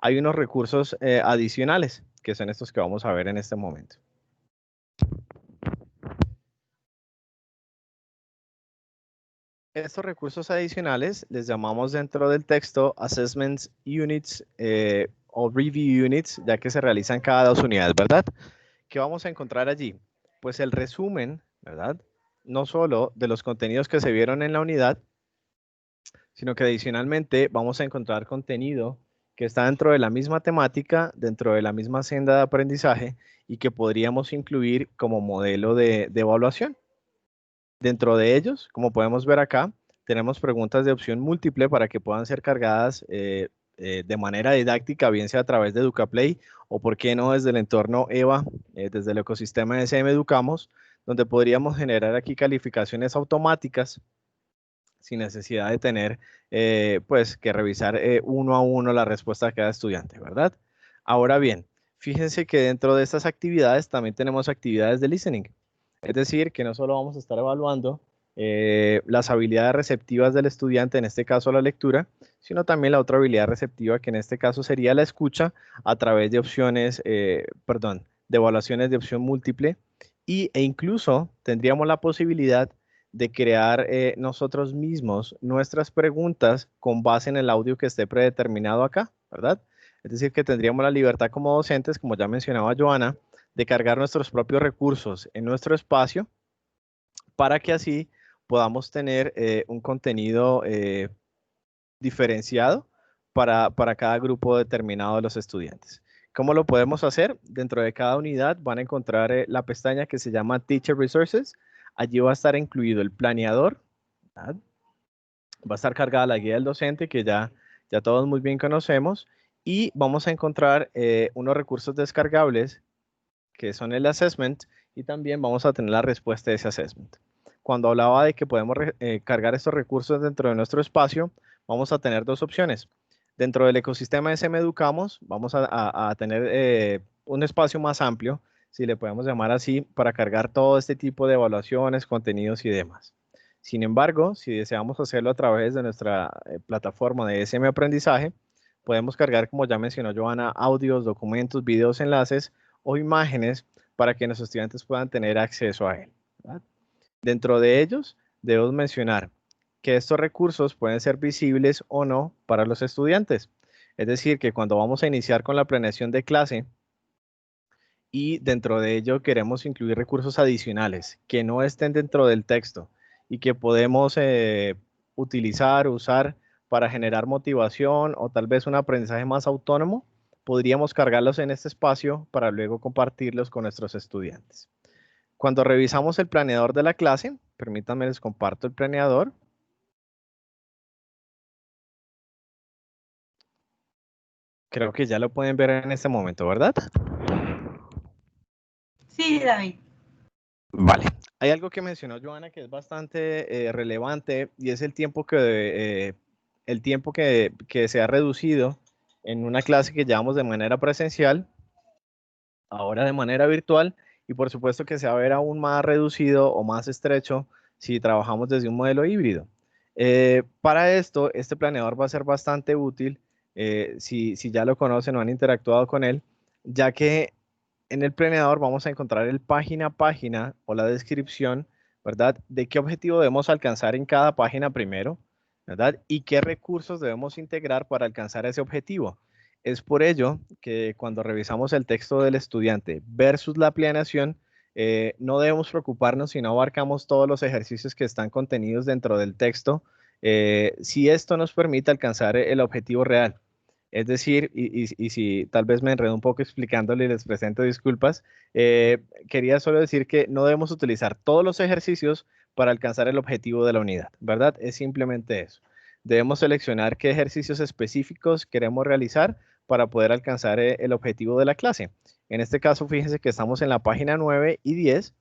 hay unos recursos adicionales, que son estos que vamos a ver en este momento. estos recursos adicionales les llamamos dentro del texto Assessments Units o Review Units, ya que se realizan cada 2 unidades, ¿verdad? ¿Qué vamos a encontrar allí? Pues el resumen, ¿verdad? No solo de los contenidos que se vieron en la unidad, sino que adicionalmente vamos a encontrar contenido que está dentro de la misma temática, dentro de la misma senda de aprendizaje y que podríamos incluir como modelo de evaluación. Dentro de ellos, como podemos ver acá, tenemos preguntas de opción múltiple para que puedan ser cargadas de manera didáctica, bien sea a través de EducaPlay o, por qué no, desde el entorno EVA, desde el ecosistema de SM Educamos, donde podríamos generar aquí calificaciones automáticas sin necesidad de tener pues que revisar uno a uno la respuesta de cada estudiante, ¿verdad? Ahora bien, fíjense que dentro de estas actividades también tenemos actividades de listening. Es decir, que no solo vamos a estar evaluando las habilidades receptivas del estudiante, en este caso la lectura, sino también la otra habilidad receptiva, que en este caso sería la escucha, a través de opciones, de evaluaciones de opción múltiple, e incluso tendríamos la posibilidad de crear nosotros mismos nuestras preguntas con base en el audio que esté predeterminado acá, ¿verdad? Es decir, que tendríamos la libertad como docentes, como ya mencionaba Joana, de cargar nuestros propios recursos en nuestro espacio para que así podamos tener un contenido diferenciado para cada grupo determinado de los estudiantes. ¿Cómo lo podemos hacer? Dentro de cada unidad van a encontrar la pestaña que se llama Teacher Resources. Allí va a estar incluido el planeador, ¿verdad? Va a estar cargada la guía del docente que ya todos muy bien conocemos, y vamos a encontrar unos recursos descargables que son el assessment, y también vamos a tener la respuesta de ese assessment. Cuando hablaba de que podemos cargar estos recursos dentro de nuestro espacio, vamos a tener 2 opciones. Dentro del ecosistema de SM Educamos vamos a tener un espacio más amplio, si le podemos llamar así, para cargar todo este tipo de evaluaciones, contenidos y demás. Sin embargo, si deseamos hacerlo a través de nuestra plataforma de SM Aprendizaje, podemos cargar, como ya mencionó Joana, audios, documentos, videos, enlaces o imágenes para que nuestros estudiantes puedan tener acceso a él, ¿verdad? Dentro de ellos, debemos mencionar que estos recursos pueden ser visibles o no para los estudiantes. Es decir, que cuando vamos a iniciar con la planeación de clase y dentro de ello queremos incluir recursos adicionales que no estén dentro del texto y que podemos usar para generar motivación o tal vez un aprendizaje más autónomo, podríamos cargarlos en este espacio para luego compartirlos con nuestros estudiantes. Cuando revisamos el planeador de la clase, permítanme les comparto el planeador. Creo que ya lo pueden ver en este momento, ¿verdad? Sí, David. Vale. Hay algo que mencionó Joana que es bastante relevante, y es el tiempo que se ha reducido en una clase que llevamos de manera presencial, ahora de manera virtual, y por supuesto que se va a ver aún más reducido o más estrecho si trabajamos desde un modelo híbrido. Para esto, este planeador va a ser bastante útil si ya lo conocen o han interactuado con él, ya que en el planeador vamos a encontrar el página a página o la descripción, ¿verdad? De qué objetivo debemos alcanzar en cada página primero, ¿verdad? Y qué recursos debemos integrar para alcanzar ese objetivo. Es por ello que cuando revisamos el texto del estudiante versus la planeación, no debemos preocuparnos si no abarcamos todos los ejercicios que están contenidos dentro del texto, si esto nos permite alcanzar el objetivo real. Es decir, y si tal vez me enredo un poco explicándole y les presento disculpas, quería solo decir que no debemos utilizar todos los ejercicios para alcanzar el objetivo de la unidad, ¿verdad? Es simplemente eso. Debemos seleccionar qué ejercicios específicos queremos realizar para poder alcanzar el objetivo de la clase. En este caso, fíjense que estamos en la página 9 y 10,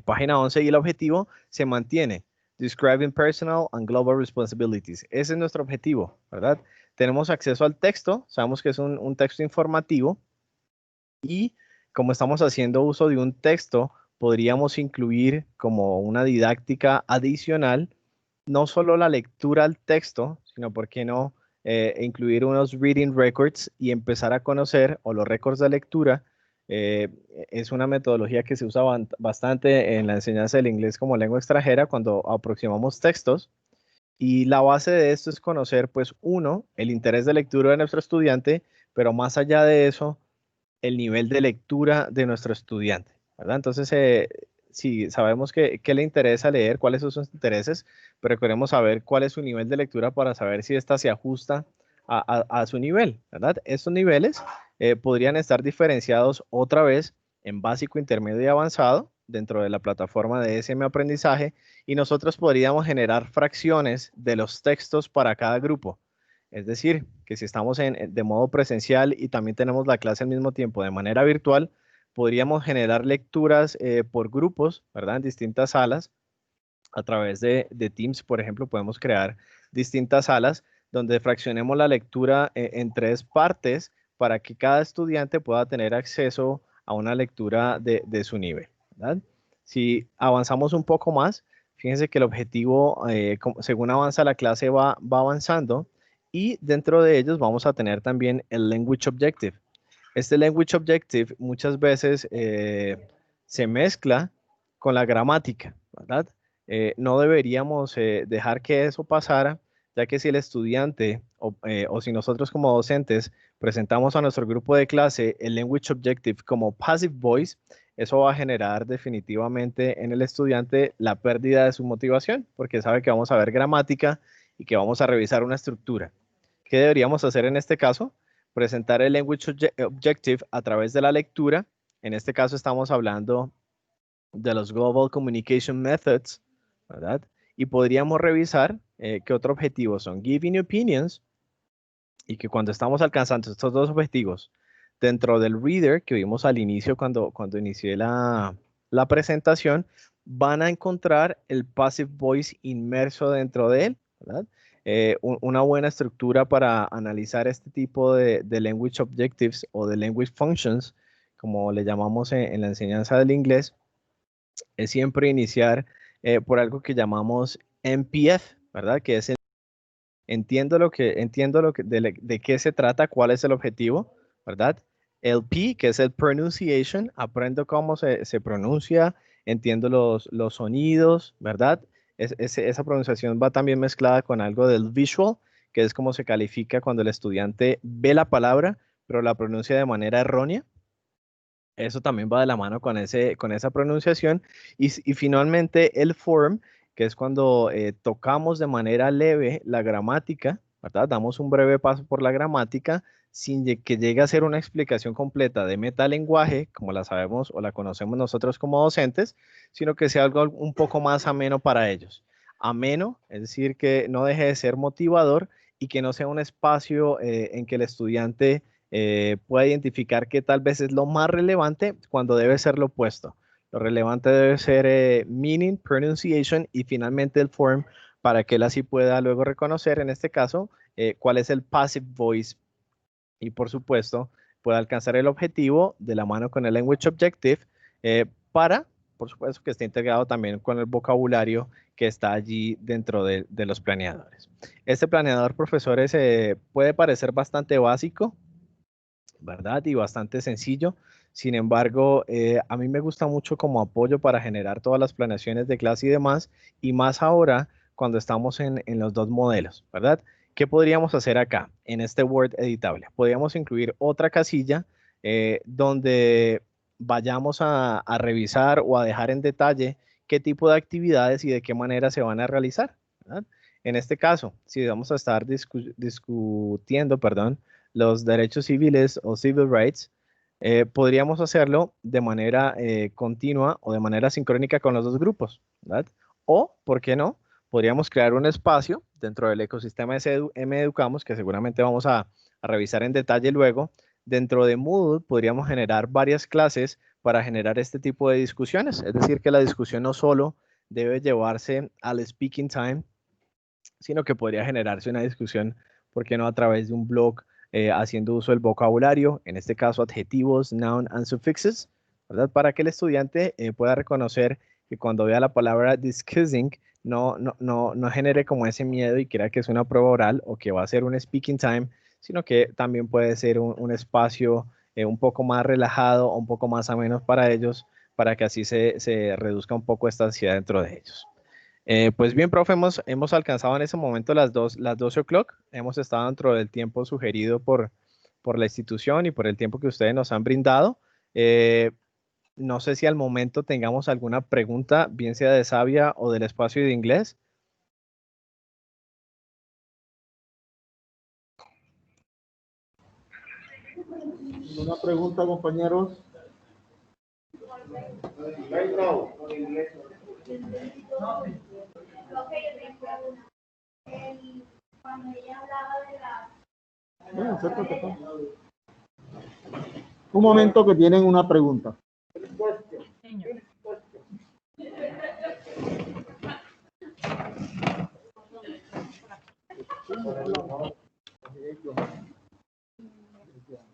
página 11, y el objetivo se mantiene. Describing personal and global responsibilities. Ese es nuestro objetivo, ¿verdad? Tenemos acceso al texto, sabemos que es un texto informativo, y como estamos haciendo uso de un texto, podríamos incluir como una didáctica adicional, no solo la lectura al texto, sino, ¿por qué no?, incluir unos reading records y empezar a conocer, o los récords de lectura, Es una metodología que se usa bastante en la enseñanza del inglés como lengua extranjera cuando aproximamos textos. Y la base de esto es conocer, pues, uno, el interés de lectura de nuestro estudiante, pero más allá de eso, el nivel de lectura de nuestro estudiante, ¿verdad? Entonces, si sabemos qué le interesa leer, cuáles son sus intereses, pero queremos saber cuál es su nivel de lectura para saber si ésta se ajusta a su nivel, ¿verdad? Estos niveles podrían estar diferenciados otra vez en básico, intermedio y avanzado dentro de la plataforma de SM Aprendizaje, y nosotros podríamos generar fracciones de los textos para cada grupo. Es decir, que si estamos de modo presencial y también tenemos la clase al mismo tiempo de manera virtual, podríamos generar lecturas por grupos, ¿verdad? En distintas salas. A través de Teams, por ejemplo, podemos crear distintas salas donde fraccionemos la lectura en 3 partes para que cada estudiante pueda tener acceso a una lectura de su nivel, ¿verdad? Si avanzamos un poco más, fíjense que el objetivo, según avanza la clase, va avanzando, y dentro de ellos vamos a tener también el Language Objective. Este Language Objective muchas veces se mezcla con la gramática, ¿verdad? No deberíamos dejar que eso pasara, ya que si el estudiante o si nosotros como docentes presentamos a nuestro grupo de clase el Language Objective como Passive Voice, eso va a generar definitivamente en el estudiante la pérdida de su motivación, porque sabe que vamos a ver gramática y que vamos a revisar una estructura. ¿Qué deberíamos hacer en este caso? Presentar el Language Objective a través de la lectura. En este caso estamos hablando de los Global Communication Methods, ¿verdad? Y podríamos revisar qué otros objetivos son Giving Opinions, y que cuando estamos alcanzando estos 2 objetivos dentro del reader que vimos al inicio cuando inicié la presentación, van a encontrar el Passive Voice inmerso dentro de él, ¿verdad? Una buena estructura para analizar este tipo de Language Objectives o de Language Functions, como le llamamos en la enseñanza del inglés, es siempre iniciar por algo que llamamos MPF, ¿verdad? Que es entiendo de qué se trata, cuál es el objetivo, ¿verdad? El P, que es el pronunciation, aprendo cómo se pronuncia, entiendo los sonidos, ¿verdad? Esa pronunciación va también mezclada con algo del visual, que es como se califica cuando el estudiante ve la palabra, pero la pronuncia de manera errónea. Eso también va de la mano con esa pronunciación. Y finalmente el form, que es cuando tocamos de manera leve la gramática, ¿verdad? Damos un breve paso por la gramática sin que llegue a ser una explicación completa de metalenguaje, como la sabemos o la conocemos nosotros como docentes, sino que sea algo un poco más ameno para ellos. Ameno, es decir, que no deje de ser motivador y que no sea un espacio en que el estudiante pueda identificar que tal vez es lo más relevante cuando debe ser lo opuesto. Lo relevante debe ser meaning, pronunciation y finalmente el form, para que él así pueda luego reconocer, en este caso, cuál es el passive voice y, por supuesto, pueda alcanzar el objetivo de la mano con el language objective para, por supuesto, que esté integrado también con el vocabulario que está allí dentro de los planeadores. Este planeador, profesores, puede parecer bastante básico, ¿verdad? Y bastante sencillo. Sin embargo, a mí me gusta mucho como apoyo para generar todas las planeaciones de clase y demás, y más ahora cuando estamos en los 2 modelos, ¿verdad? ¿Qué podríamos hacer acá en este Word editable? Podríamos incluir otra casilla donde vayamos a revisar o a dejar en detalle qué tipo de actividades y de qué manera se van a realizar, ¿verdad? En este caso, si vamos a estar discutiendo, perdón, los derechos civiles o civil rights, podríamos hacerlo de manera continua o de manera sincrónica con los 2 grupos, ¿verdad? O, ¿por qué no? Podríamos crear un espacio dentro del ecosistema de Educamos, que seguramente vamos a revisar en detalle luego. Dentro de Moodle podríamos generar varias clases para generar este tipo de discusiones. Es decir, que la discusión no solo debe llevarse al speaking time, sino que podría generarse una discusión, ¿por qué no?, a través de un blog, haciendo uso del vocabulario, en este caso adjetivos, noun and suffixes, ¿verdad? Para que el estudiante pueda reconocer que cuando vea la palabra discussing, no genere como ese miedo y crea que es una prueba oral o que va a ser un speaking time, sino que también puede ser un espacio un poco más relajado o un poco más ameno para ellos, para que así se reduzca un poco esta ansiedad dentro de ellos. Pues bien, profe, hemos alcanzado en ese momento las 12 o'clock. Hemos estado dentro del tiempo sugerido por la institución y por el tiempo que ustedes nos han brindado. No sé si al momento tengamos alguna pregunta, bien sea de Sabia o del espacio de inglés. ¿Una pregunta, compañeros? Bueno, acércate acá. Un momento que tienen una pregunta. Señor.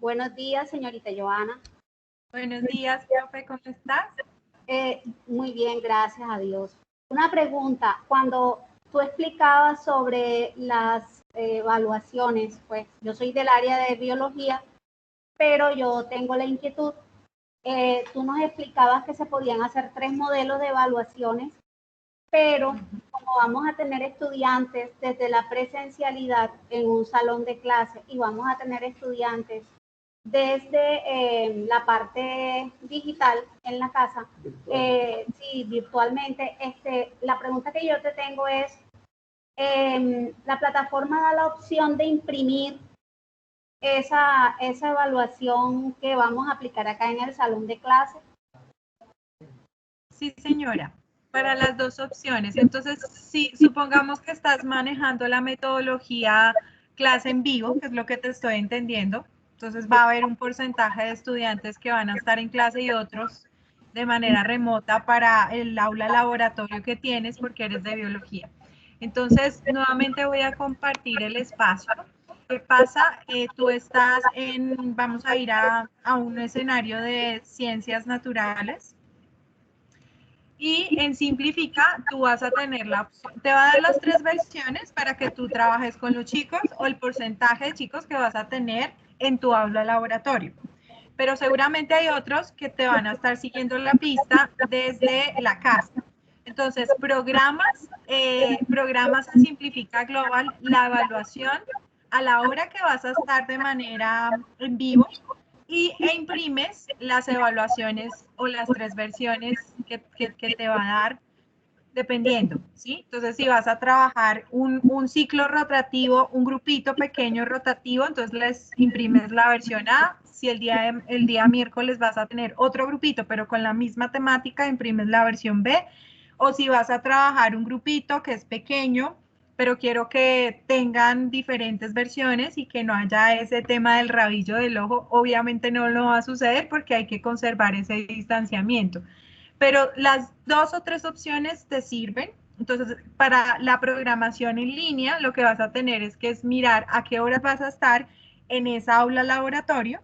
Buenos días, señorita Joana. Buenos días, profe, ¿cómo estás? Muy bien, gracias a Dios. Una pregunta, cuando tú explicabas sobre las evaluaciones, pues yo soy del área de biología, pero yo tengo la inquietud. Tú nos explicabas que se podían hacer 3 modelos de evaluaciones, pero como vamos a tener estudiantes desde la presencialidad en un salón de clase y vamos a tener estudiantes desde la parte digital en la casa, sí, virtualmente, la pregunta que yo te tengo es, ¿la plataforma da la opción de imprimir esa evaluación que vamos a aplicar acá en el salón de clase? Sí, señora, para las dos opciones. Entonces, si supongamos que estás manejando la metodología clase en vivo, que es lo que te estoy entendiendo, entonces va a haber un porcentaje de estudiantes que van a estar en clase y otros de manera remota para el aula laboratorio que tienes porque eres de biología. Entonces, nuevamente voy a compartir el espacio. ¿Qué pasa? Tú estás vamos a ir a un escenario de ciencias naturales. Y en Simplifica, tú vas a tener la opción, te va a dar las 3 versiones para que tú trabajes con los chicos o el porcentaje de chicos que vas a tener en tu aula laboratorio. Pero seguramente hay otros que te van a estar siguiendo la pista desde la casa. Entonces, programas en Simplifica Global la evaluación a la hora que vas a estar de manera en vivo e imprimes las evaluaciones o las 3 versiones que te va a dar dependiendo, ¿sí? Entonces, si vas a trabajar un ciclo rotativo, un grupito pequeño rotativo, entonces les imprimes la versión A. Si el día miércoles vas a tener otro grupito, pero con la misma temática, imprimes la versión B. O si vas a trabajar un grupito que es pequeño, pero quiero que tengan diferentes versiones y que no haya ese tema del rabillo del ojo, obviamente no lo va a suceder porque hay que conservar ese distanciamiento. Pero las 2 o 3 opciones te sirven. Entonces, para la programación en línea, lo que vas a tener es mirar a qué horas vas a estar en esa aula laboratorio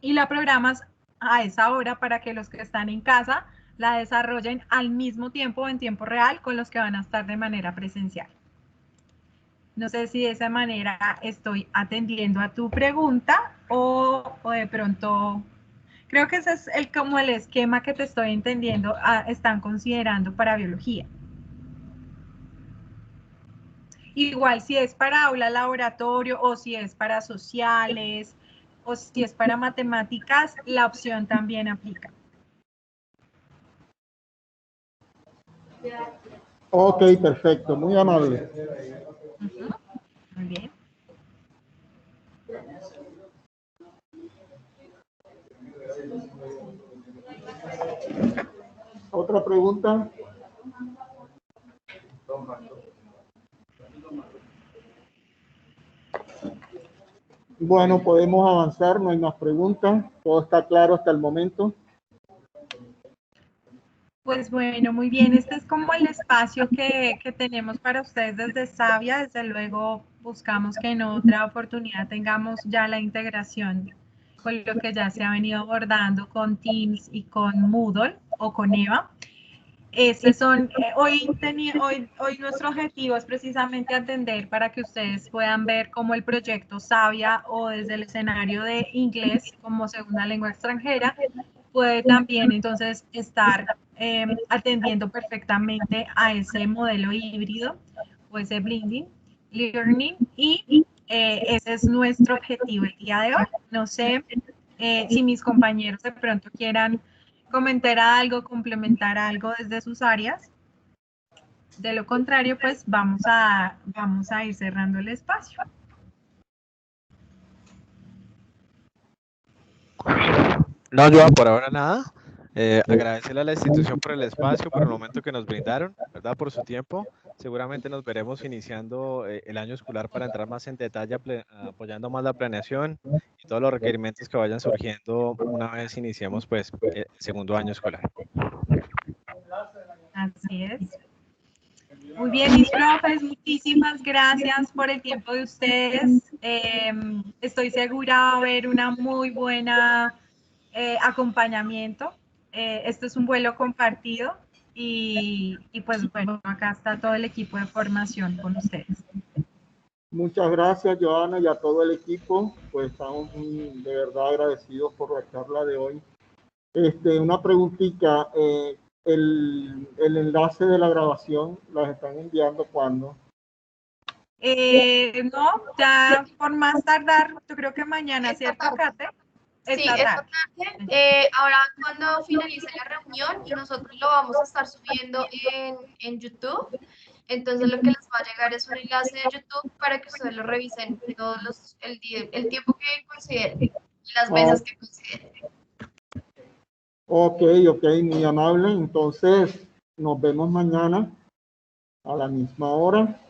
y la programas a esa hora para que los que están en casa la desarrollen al mismo tiempo, en tiempo real, con los que van a estar de manera presencial. No sé si de esa manera estoy atendiendo a tu pregunta o de pronto... Creo que ese es como el esquema que te estoy entendiendo, están considerando para biología. Igual si es para aula laboratorio o si es para sociales o si es para matemáticas, la opción también aplica. Ok, perfecto, muy amable. Muy bien. ¿Otra pregunta? Bueno, podemos avanzar, no hay más preguntas. Todo está claro hasta el momento. Pues bueno, muy bien. Este es como el espacio que tenemos para ustedes desde Sabia. Desde luego buscamos que en otra oportunidad tengamos ya la integración con lo que ya se ha venido abordando con Teams y con Moodle o con EVA. Ese son, hoy nuestro objetivo es precisamente atender para que ustedes puedan ver cómo el proyecto Sabia o desde el escenario de inglés como segunda lengua extranjera puede también entonces estar atendiendo perfectamente a ese modelo híbrido o ese blending learning y ese es nuestro objetivo el día de hoy. No sé si mis compañeros de pronto quieran comentar algo, complementar algo desde sus áreas. De lo contrario, pues vamos a ir cerrando el espacio. No, Joan, por ahora nada. Agradecerle a la institución por el espacio, por el momento que nos brindaron, ¿verdad? Por su tiempo. Seguramente nos veremos iniciando el año escolar para entrar más en detalle, apoyando más la planeación y todos los requerimientos que vayan surgiendo una vez iniciemos pues el segundo año escolar. Así es. Muy bien, mis profes, muchísimas gracias por el tiempo de ustedes. Estoy segura va a haber una muy buena acompañamiento. Esto es un vuelo compartido y pues bueno, acá está todo el equipo de formación con ustedes. Muchas gracias, Joana, y a todo el equipo. Pues estamos de verdad agradecidos por la charla de hoy. Una preguntita. El enlace de la grabación, ¿las están enviando cuándo? No, ya por más tardar, yo creo que mañana, ¿cierto, Kate? Sí, esta tarde. Ahora cuando finalice la reunión y nosotros lo vamos a estar subiendo en YouTube, entonces lo que les va a llegar es un enlace de YouTube para que ustedes lo revisen el tiempo que consideren, las veces que consideren. Ok, muy amable. Entonces, nos vemos mañana a la misma hora.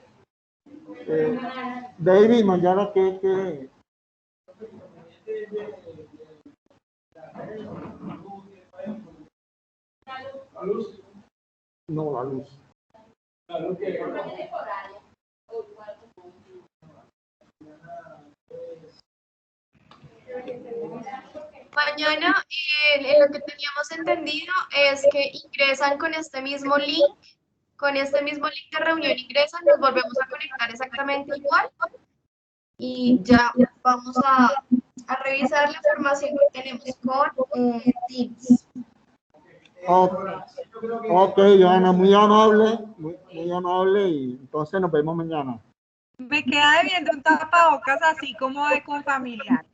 David, mañana qué? ¿La luz? No, la luz. Mañana lo que teníamos entendido es que ingresan con este mismo link de reunión ingresan, nos volvemos a conectar exactamente igual y ya vamos a revisar la información que tenemos con Teams. Ok, Joana, muy amable y entonces nos vemos mañana. Me queda debiendo un tapabocas así como de con familiar.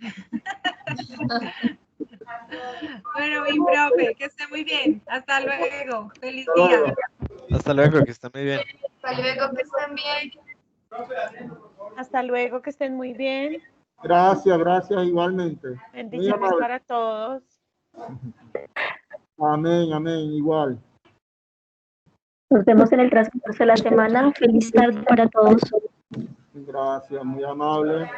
Bueno, mi profe, que esté muy bien. Hasta luego. Feliz día. Hasta luego, que estén muy bien. Hasta luego, que estén bien. Hasta luego, que estén muy bien. Gracias, igualmente. Bendiciones para todos. Amén, igual. Nos vemos en el transcurso de la semana. Feliz tarde para todos. Gracias, muy amable.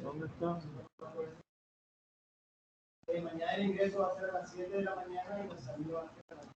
¿Dónde está? Mañana el ingreso va a ser a las 7 de la mañana y la salida va a ser a las